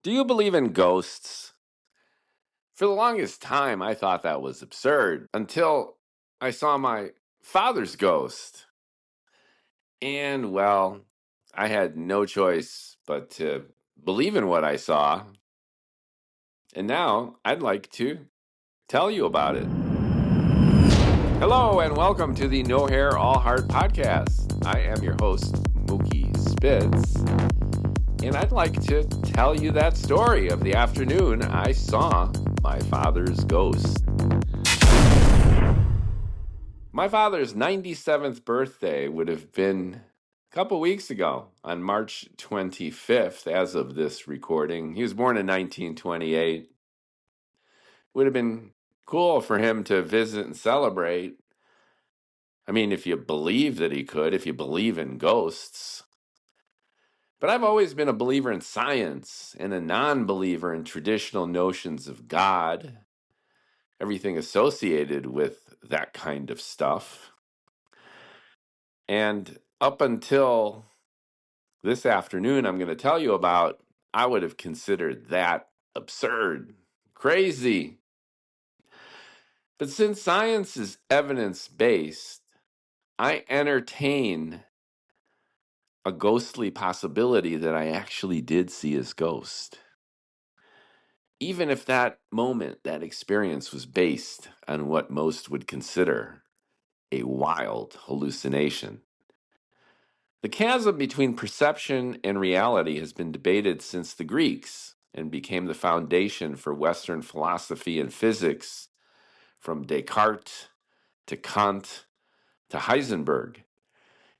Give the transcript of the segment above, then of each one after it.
Do you believe in ghosts? For the longest time, I thought that was absurd until I saw my father's ghost. And, well, I had no choice but to believe in what I saw. And now I'd like to tell you about it. Hello, and welcome to the No Hair, All Heart podcast. I am your host, Mookie Spitz. And I'd like to tell you that story of the afternoon I saw my father's ghost. My father's 97th birthday would have been a couple weeks ago on March 25th, as of this recording. He was born in 1928. Would have been cool for him to visit and celebrate. I mean, if you believe that he could, if you believe in ghosts. But I've always been a believer in science and a non-believer in traditional notions of God, everything associated with that kind of stuff. And up until this afternoon, I'm going to tell you about, I would have considered that absurd, crazy. But since science is evidence-based, I entertain a ghostly possibility that I actually did see his ghost. Even if that moment, that experience was based on what most would consider a wild hallucination. The chasm between perception and reality has been debated since the Greeks and became the foundation for Western philosophy and physics, from Descartes to Kant to Heisenberg.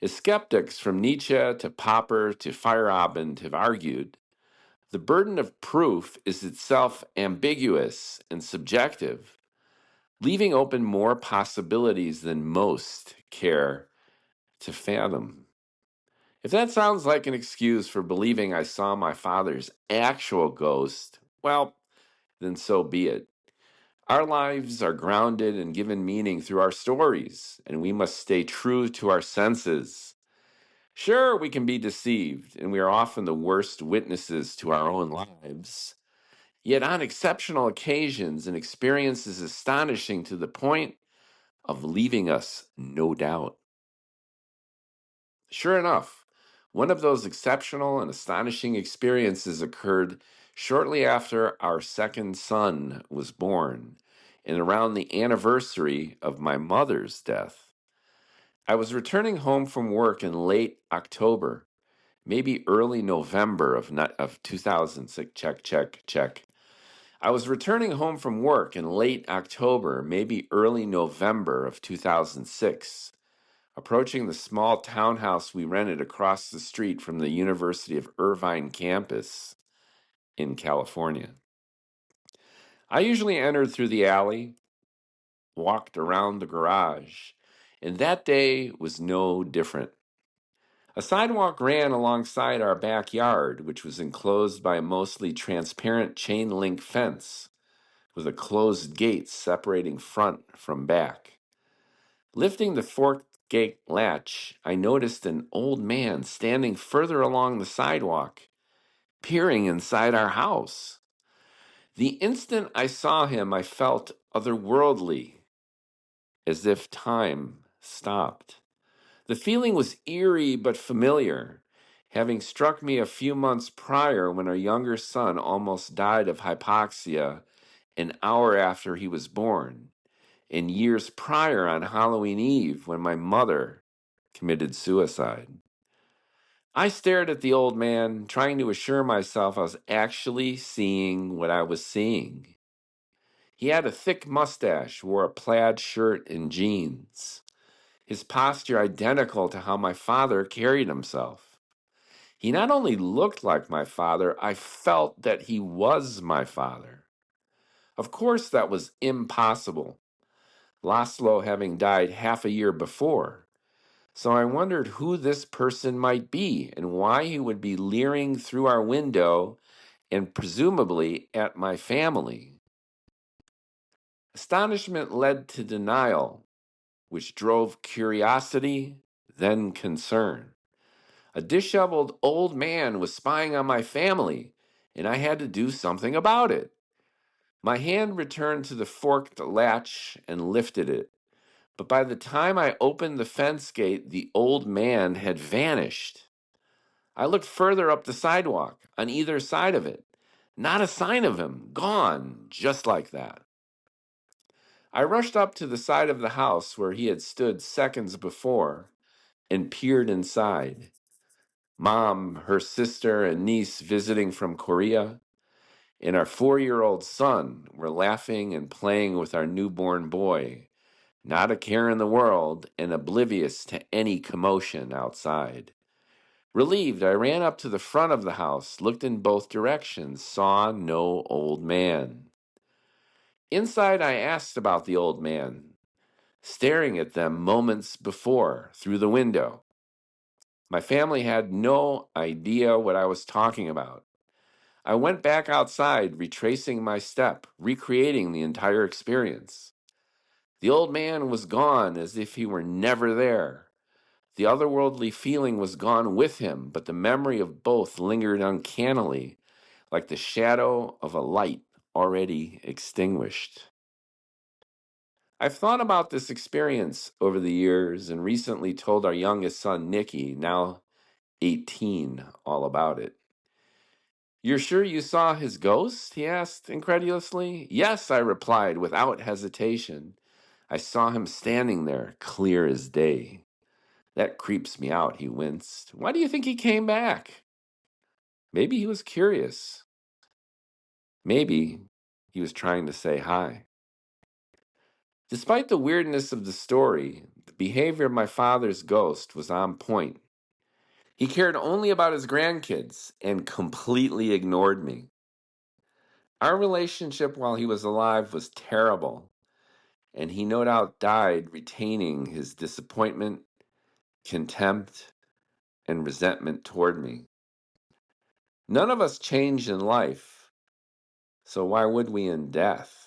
As skeptics from Nietzsche to Popper to Feyerabend have argued, the burden of proof is itself ambiguous and subjective, leaving open more possibilities than most care to fathom. If that sounds like an excuse for believing I saw my father's actual ghost, well, then so be it. Our lives are grounded and given meaning through our stories, and we must stay true to our senses. Sure, we can be deceived, and we are often the worst witnesses to our own lives. Yet on exceptional occasions, an experience is astonishing to the point of leaving us no doubt. Sure enough, one of those exceptional and astonishing experiences occurred shortly after our second son was born, and around the anniversary of my mother's death. I was returning home from work in late October, maybe early November of 2006. Check. I was returning home from work in late October, maybe early November of 2006, approaching the small townhouse we rented across the street from the University of Irvine campus in California. I usually entered through the alley, walked around the garage, and that day was no different. A sidewalk ran alongside our backyard, which was enclosed by a mostly transparent chain link fence with a closed gate separating front from back. Lifting the forked gate latch, I noticed an old man standing further along the sidewalk, peering inside our house. The instant I saw him, I felt otherworldly, as if time stopped. The feeling was eerie but familiar, having struck me a few months prior when our younger son almost died of hypoxia an hour after he was born, and years prior on Halloween Eve when my mother committed suicide. I stared at the old man, trying to assure myself I was actually seeing what I was seeing. He had a thick mustache, wore a plaid shirt and jeans, his posture identical to how my father carried himself. He not only looked like my father, I felt that he was my father. Of course, that was impossible, Laszlo having died half a year before. So I wondered who this person might be and why he would be leering through our window and presumably at my family. Astonishment led to denial, which drove curiosity, then concern. A disheveled old man was spying on my family, and I had to do something about it. My hand returned to the forked latch and lifted it. But by the time I opened the fence gate, the old man had vanished. I looked further up the sidewalk, on either side of it. Not a sign of him. Gone, just like that. I rushed up to the side of the house where he had stood seconds before and peered inside. Mom, her sister, and niece visiting from Korea, and our 4-year-old son were laughing and playing with our newborn boy, not a care in the world and oblivious to any commotion outside. Relieved, I ran up to the front of the house, looked in both directions, saw no old man. Inside, I asked about the old man, staring at them moments before through the window. My family had no idea what I was talking about. I went back outside, retracing my step, recreating the entire experience. The old man was gone as if he were never there. The otherworldly feeling was gone with him, but the memory of both lingered uncannily, like the shadow of a light already extinguished. I've thought about this experience over the years and recently told our youngest son, Nicky, now 18, all about it. "You're sure you saw his ghost?" he asked incredulously. "Yes," I replied without hesitation. "I saw him standing there, clear as day." "That creeps me out," he winced. "Why do you think he came back?" Maybe he was curious. Maybe he was trying to say hi. Despite the weirdness of the story, the behavior of my father's ghost was on point. He cared only about his grandkids and completely ignored me. Our relationship while he was alive was terrible, and he no doubt died retaining his disappointment, contempt, and resentment toward me. None of us change in life, so why would we in death?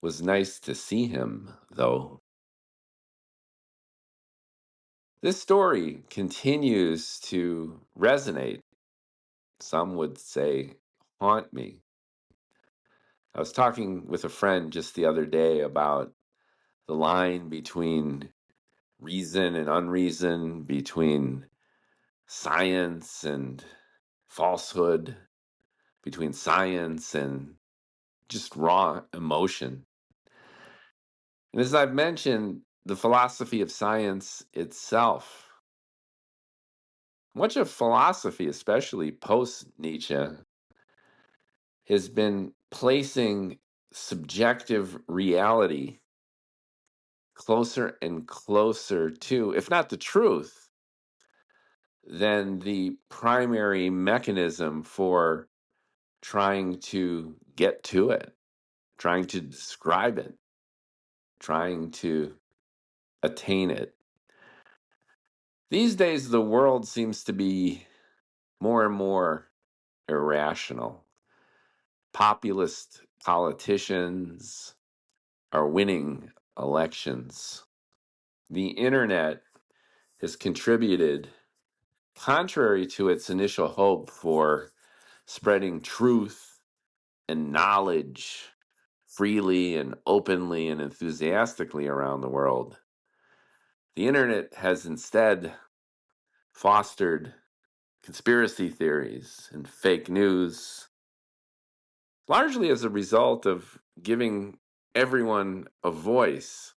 Was nice to see him, though. This story continues to resonate. Some would say haunt me. I was talking with a friend just the other day about the line between reason and unreason, between science and falsehood, between science and just raw emotion. And as I've mentioned, the philosophy of science itself, much of philosophy, especially post Nietzsche, has been placing subjective reality closer and closer to, if not the truth, then the primary mechanism for trying to get to it, trying to describe it, trying to attain it. These days, the world seems to be more and more irrational. Populist politicians are winning elections. The internet has contributed, contrary to its initial hope for spreading truth and knowledge freely and openly and enthusiastically around the world. The internet has instead fostered conspiracy theories and fake news, largely as a result of giving everyone a voice,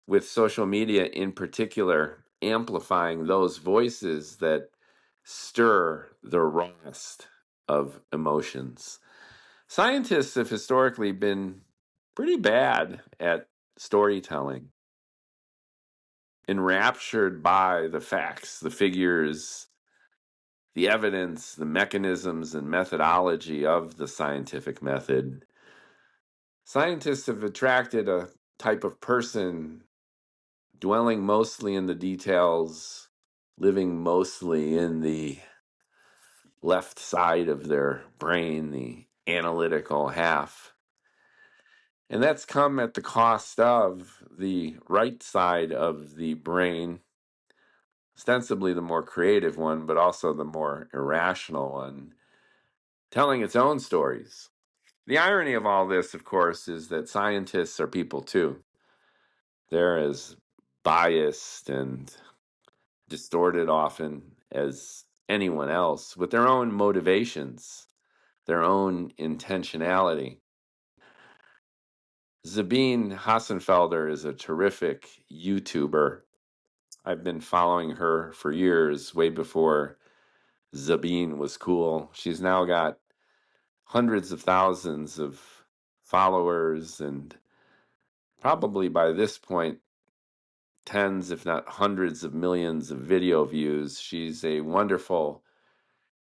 with social media in particular amplifying those voices that stir the rawest of emotions. Scientists have historically been pretty bad at storytelling, enraptured by the facts, the figures, the evidence, the mechanisms, and methodology of the scientific method. Scientists have attracted a type of person dwelling mostly in the details, living mostly in the left side of their brain, the analytical half. And that's come at the cost of the right side of the brain, ostensibly the more creative one, but also the more irrational one, telling its own stories. The irony of all this, of course, is that scientists are people too. They're as biased and distorted often as anyone else, with their own motivations, their own intentionality. Sabine Hassenfelder is a terrific YouTuber. I've been following her for years, way before Sabine was cool. She's now got hundreds of thousands of followers and probably by this point, tens, if not hundreds of millions of video views. She's a wonderful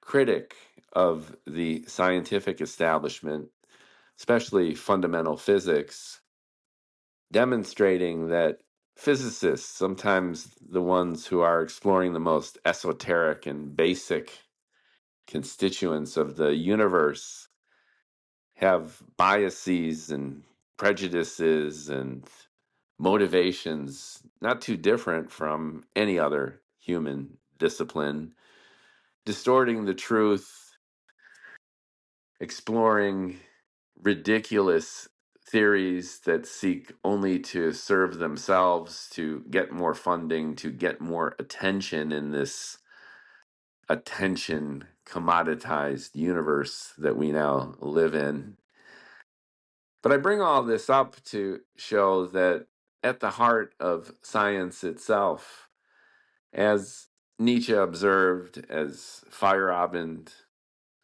critic of the scientific establishment, especially fundamental physics, demonstrating that physicists, sometimes the ones who are exploring the most esoteric and basic constituents of the universe, have biases and prejudices and motivations not too different from any other human discipline, distorting the truth, exploring ridiculous theories that seek only to serve themselves, to get more funding, to get more attention in this attention commoditized universe that we now live in. But I bring all this up to show that at the heart of science itself, as Nietzsche observed, as Feyerabend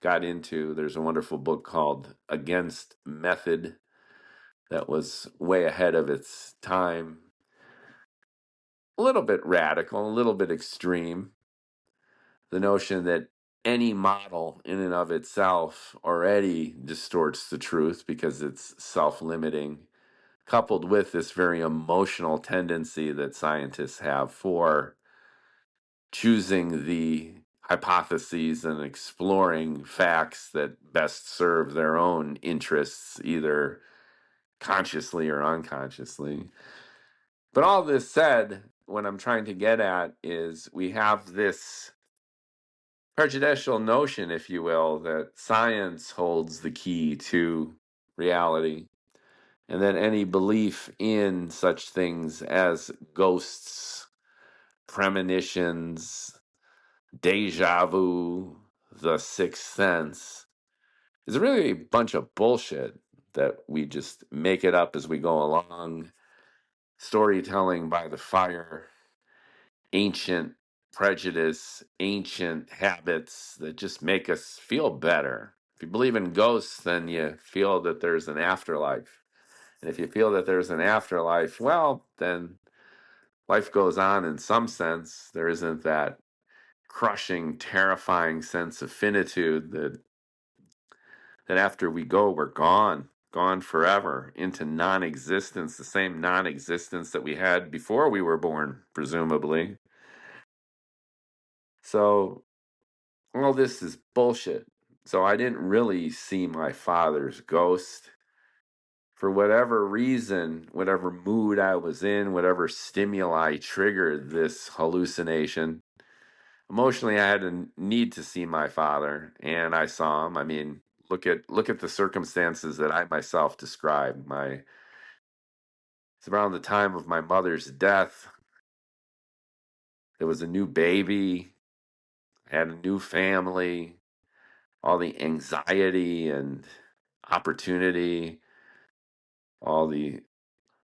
got into, there's a wonderful book called Against Method that was way ahead of its time. A little bit radical, a little bit extreme. The notion that any model in and of itself already distorts the truth because it's self-limiting, coupled with this very emotional tendency that scientists have for choosing the hypotheses and exploring facts that best serve their own interests, either consciously or unconsciously. But all this said, what I'm trying to get at is we have this prejudicial notion, if you will, that science holds the key to reality, and that any belief in such things as ghosts, premonitions, deja vu, the sixth sense, is really a bunch of bullshit that we just make it up as we go along. Storytelling by the fire, ancient prejudice, ancient habits that just make us feel better. If you believe in ghosts, then you feel that there's an afterlife. And if you feel that there's an afterlife, well, then life goes on in some sense. There isn't that crushing, terrifying sense of finitude that after we go, we're gone forever into non-existence, the same non-existence that we had before we were born, presumably. So all this is bullshit. So I didn't really see my father's ghost. For whatever reason, whatever mood I was in, whatever stimuli triggered this hallucination, emotionally I had a need to see my father, and I saw him. I mean, look at the circumstances that I myself described. It's around the time of my mother's death. There was a new baby, I had a new family, all the anxiety and opportunity, all the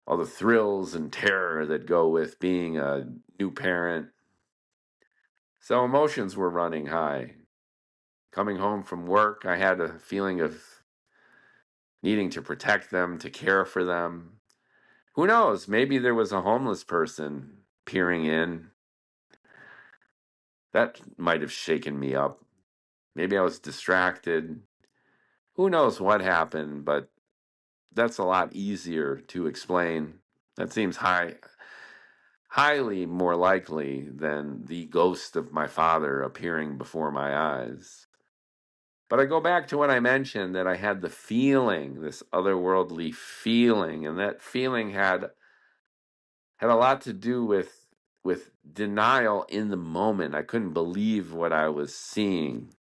all the thrills and terror that go with being a new parent. So emotions were running high. Coming home from work, I had a feeling of needing to protect them, to care for them. Who knows? Maybe there was a homeless person peering in. That might have shaken me up. Maybe I was distracted. Who knows what happened, but that's a lot easier to explain. That seems highly more likely than the ghost of my father appearing before my eyes. But I go back to what I mentioned, that I had the feeling, this otherworldly feeling, and that feeling had a lot to do with denial in the moment. I couldn't believe what I was seeing.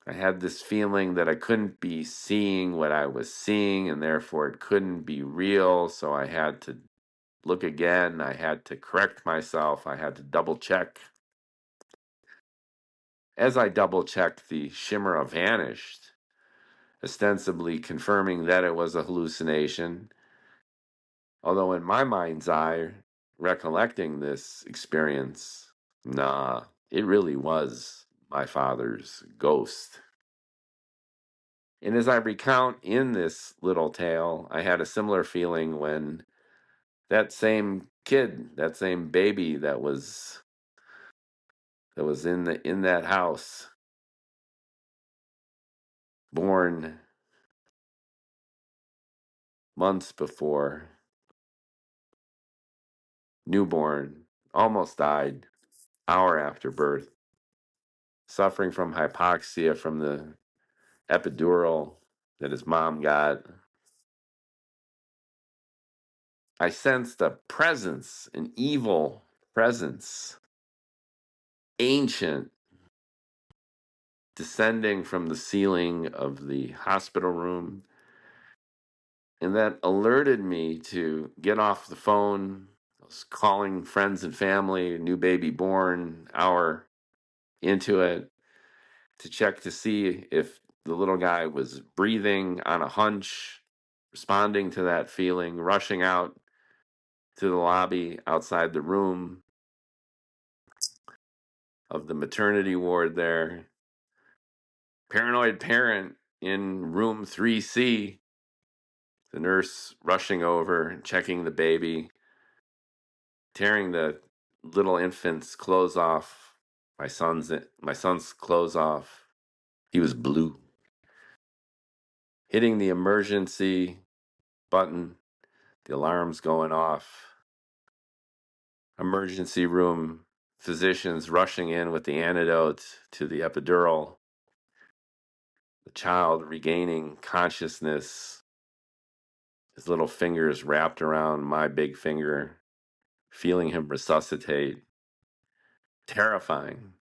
I had this feeling that I couldn't be seeing what I was seeing, and therefore it couldn't be real. So I had to look again. I had to correct myself. I had to double check. As I double checked, the shimmer vanished, ostensibly confirming that it was a hallucination. Although, in my mind's eye, recollecting this experience, nah, it really was my father's ghost. And as I recount in this little tale, I had a similar feeling when that same kid, that same baby that was in that house, born months before, newborn, almost died, hour after birth, suffering from hypoxia from the epidural that his mom got. I sensed a presence, an evil presence, ancient, descending from the ceiling of the hospital room. And that alerted me to get off the phone. I was calling friends and family, new baby born, hour into it, to check to see if the little guy was breathing on a hunch, responding to that feeling, rushing out to the lobby outside the room of the maternity ward there. Paranoid parent in room 3C, the nurse rushing over, checking the baby, tearing the little infant's clothes off, my son's clothes off. He was blue. Hitting the emergency button, the alarm's going off. Emergency room physicians rushing in with the antidote to the epidural. The child regaining consciousness, his little fingers wrapped around my big finger, feeling him resuscitate. Terrifying.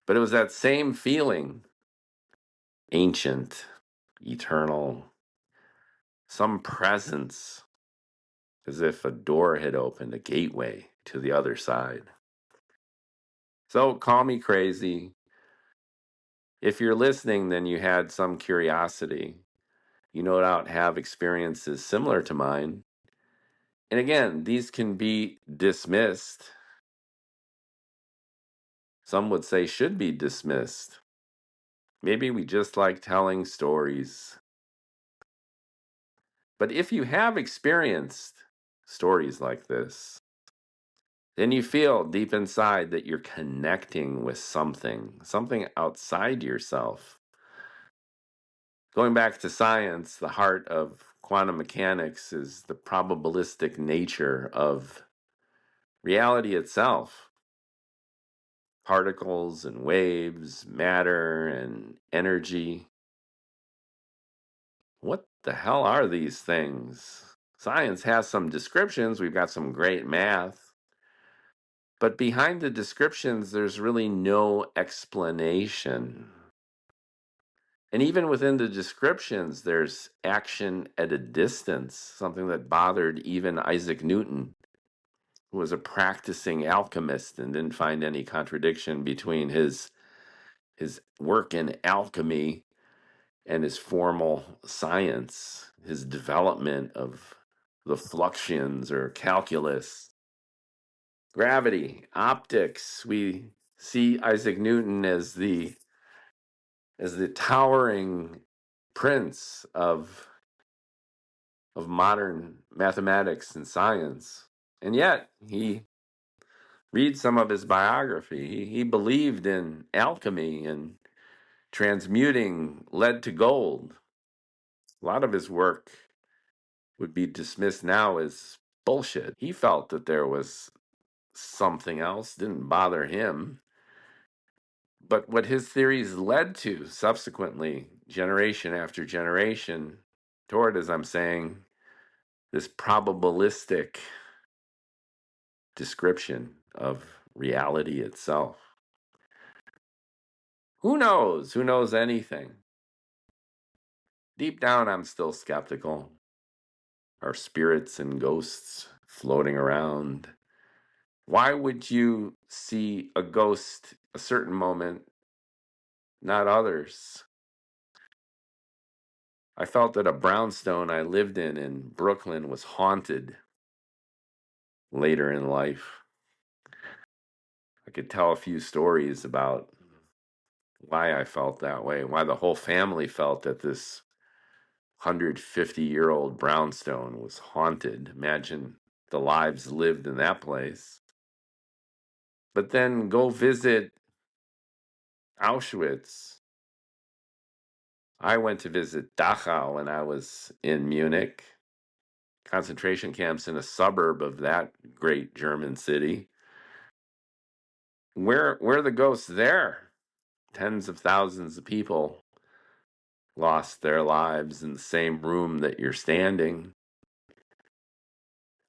But it was that same feeling, ancient, eternal, some presence, as if a door had opened, a gateway to the other side. So call me crazy. If you're listening, then you had some curiosity. You no doubt have experiences similar to mine. And again, these can be dismissed. Some would say should be dismissed. Maybe we just like telling stories. But if you have experienced stories like this, then you feel deep inside that you're connecting with something outside yourself. Going back to science, the heart of quantum mechanics is the probabilistic nature of reality itself. Particles and waves, matter and energy. What the hell are these things? Science has some descriptions. We've got some great math. But behind the descriptions, there's really no explanation. And even within the descriptions, there's action at a distance, something that bothered even Isaac Newton, who was a practicing alchemist and didn't find any contradiction between his work in alchemy and his formal science, his development of the fluxions or calculus, gravity, optics. We see Isaac Newton as the towering prince of modern mathematics and science. And yet, he read some of his biography. He believed in alchemy and transmuting lead to gold. A lot of his work would be dismissed now as bullshit. He felt that there was something else, didn't bother him. But what his theories led to subsequently, generation after generation, toward, as I'm saying, this probabilistic description of reality itself. Who knows? Who knows anything? Deep down, I'm still skeptical. Are spirits and ghosts floating around? Why would you see a ghost a certain moment, not others? I felt that a brownstone I lived in Brooklyn was haunted later in life. I could tell a few stories about why I felt that way, why the whole family felt that this 150-year-old brownstone was haunted. Imagine the lives lived in that place. But then go visit Auschwitz. I went to visit Dachau when I was in Munich, concentration camps in a suburb of that great German city. Where are the ghosts there? Tens of thousands of people lost their lives in the same room that you're standing.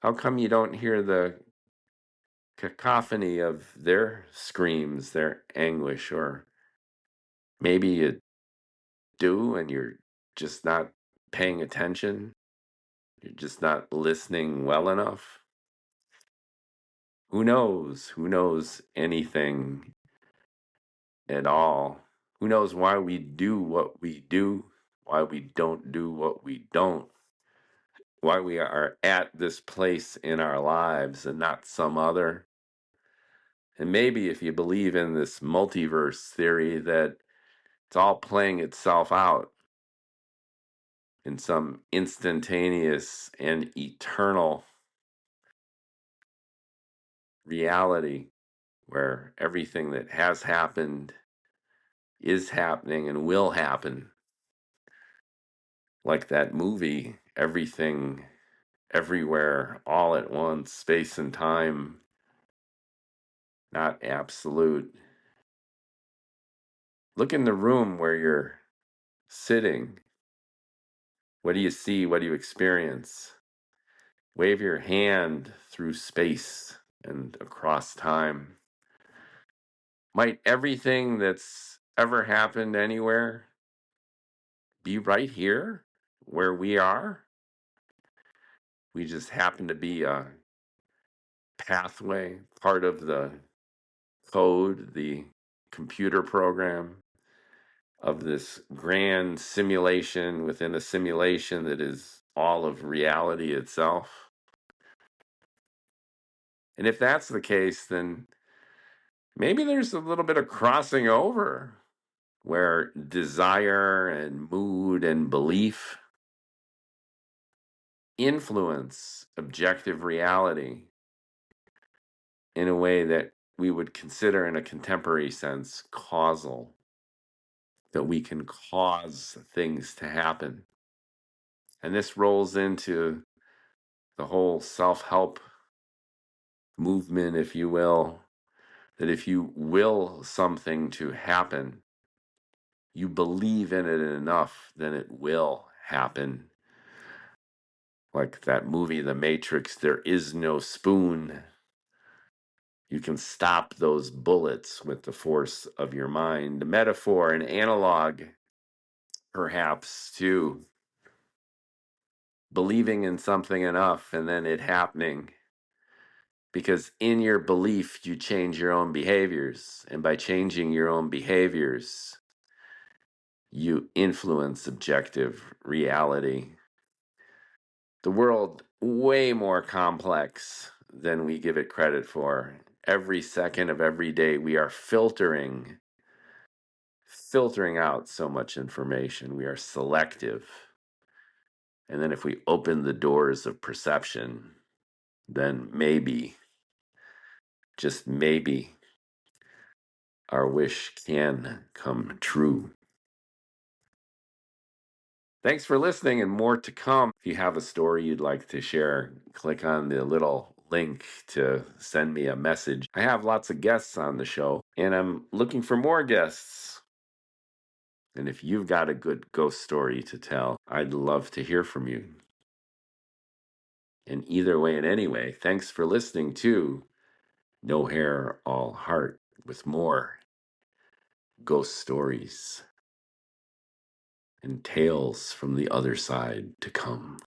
How come you don't hear the cacophony of their screams, their anguish? Or maybe you do and you're just not paying attention? You're just not listening well enough? Who knows? Who knows anything at all? Who knows why we do what we do, why we don't do what we don't, why we are at this place in our lives and not some other? And maybe if you believe in this multiverse theory, that it's all playing itself out in some instantaneous and eternal reality where everything that has happened is happening and will happen. Like that movie, Everything, Everywhere, All at Once, Space and Time, not absolute. Look in the room where you're sitting. What do you see? What do you experience? Wave your hand through space and across time. Might everything that's ever happened anywhere be right here where we are? We just happen to be a pathway, part of the code, the computer program of this grand simulation within a simulation that is all of reality itself. And if that's the case, then maybe there's a little bit of crossing over where desire and mood and belief influence objective reality in a way that we would consider in a contemporary sense causal, that we can cause things to happen. And this rolls into the whole self-help movement, if you will, that if you will something to happen, you believe in it enough, then it will happen. Like that movie, The Matrix, there is no spoon. You can stop those bullets with the force of your mind. A metaphor, an analog, perhaps, to believing in something enough and then it happening. Because in your belief, you change your own behaviors. And by changing your own behaviors, you influence objective reality. The world, way more complex than we give it credit for. Every second of every day, we are filtering out so much information. We are selective. And then if we open the doors of perception, then maybe, just maybe, our wish can come true. Thanks for listening, and more to come. If you have a story you'd like to share, click on the little link to send me a message. I have lots of guests on the show, and I'm looking for more guests. And if you've got a good ghost story to tell, I'd love to hear from you. And either way and anyway, thanks for listening to No Hair, All Heart with more ghost stories, and tales from the other side to come.